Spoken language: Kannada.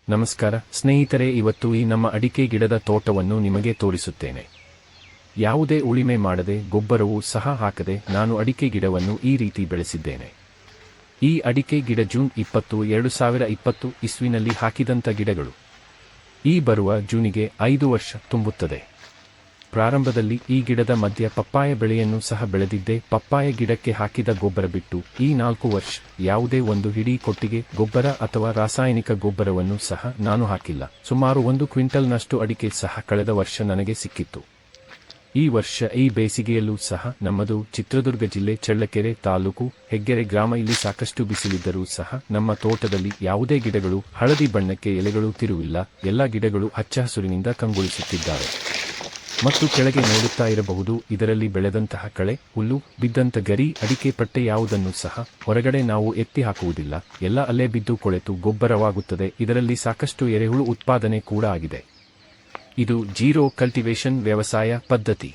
ನಮಸ್ಕಾರ ಸ್ನೇಹಿತರೆ, ಇವತ್ತು ಈ ನಮ್ಮ ಅಡಿಕೆ ಗಿಡದ ತೋಟವನ್ನು ನಿಮಗೆ ತೋರಿಸುತ್ತೇನೆ. ಯಾವುದೇ ಉಳಿಮೆ ಮಾಡದೆ, ಗೊಬ್ಬರವೂ ಸಹ ಹಾಕದೆ ನಾನು ಅಡಿಕೆ ಗಿಡವನ್ನು ಈ ರೀತಿ ಬೆಳೆಸಿದ್ದೇನೆ. ಈ ಅಡಿಕೆ ಗಿಡ ಜೂನ್ 20, 2020 ಇಸ್ವಿನಲ್ಲಿ ಹಾಕಿದಂಥ ಗಿಡಗಳು. ಈ ಬರುವ ಜೂನಿಗೆ 5 ವರ್ಷ ತುಂಬುತ್ತದೆ. ಪ್ರಾರಂಭದಲ್ಲಿ ಈ ಗಿಡದ ಮಧ್ಯ ಪಪ್ಪಾಯ ಬೆಳೆಯನ್ನು ಸಹ ಬೆಳೆದಿದ್ದೆ. ಪಪ್ಪಾಯ ಗಿಡಕ್ಕೆ ಹಾಕಿದ ಗೊಬ್ಬರ ಬಿಟ್ಟು ಈ 4 ವರ್ಷ ಯಾವುದೇ ಒಂದು ಹಿಡಿ ಕೊಟ್ಟಿಗೆ ಗೊಬ್ಬರ ಅಥವಾ ರಾಸಾಯನಿಕ ಗೊಬ್ಬರವನ್ನು ಸಹ ನಾನು ಹಾಕಿಲ್ಲ. ಸುಮಾರು 1 ಕ್ವಿಂಟಲ್ನಷ್ಟು ಅಡಿಕೆ ಸಹ ಕಳೆದ ವರ್ಷ ನನಗೆ ಸಿಕ್ಕಿತ್ತು. ಈ ವರ್ಷ ಈ ಬೇಸಿಗೆಯಲ್ಲೂ ಸಹ ನಮ್ಮದು ಚಿತ್ರದುರ್ಗ ಜಿಲ್ಲೆ ಚಳ್ಳಕೆರೆ ತಾಲೂಕು ಹೆಗ್ಗೆರೆ ಗ್ರಾಮ. ಇಲ್ಲಿ ಸಾಕಷ್ಟು ಬಿಸಿಲಿದ್ದರೂ ಸಹ ನಮ್ಮ ತೋಟದಲ್ಲಿ ಯಾವುದೇ ಗಿಡಗಳು ಹಳದಿ ಬಣ್ಣಕ್ಕೆ ಎಲೆಗಳು ತಿರುವಿಲ್ಲ. ಎಲ್ಲ ಗಿಡಗಳು ಹಚ್ಚ ಹಸುರಿನಿಂದ ಕಂಗೊಳಿಸುತ್ತಿದ್ದಾವೆ. ಮತ್ತು ಕೆಳಗೆ ನೋಡುತ್ತಾ ಇರಬಹುದು, ಇದರಲ್ಲಿ ಬೆಳೆದಂತಹ ಕಳೆ, ಹುಲ್ಲು, ಬಿದ್ದಂತ ಗರಿ, ಅಡಿಕೆ ಪಟ್ಟೆ ಯಾವುದನ್ನು ಸಹ ಹೊರಗಡೆ ನಾವು ಎತ್ತಿ ಹಾಕುವುದಿಲ್ಲ. ಎಲ್ಲ ಅಲ್ಲೇ ಬಿದ್ದು ಕೊಳೆತು ಗೊಬ್ಬರವಾಗುತ್ತದೆ. ಇದರಲ್ಲಿ ಸಾಕಷ್ಟು ಎರೆಹುಳು ಉತ್ಪಾದನೆ ಕೂಡ ಆಗಿದೆ. ಇದು ಜೀರೋ ಕಲ್ಟಿವೇಶನ್ ವ್ಯವಸಾಯ ಪದ್ಧತಿ.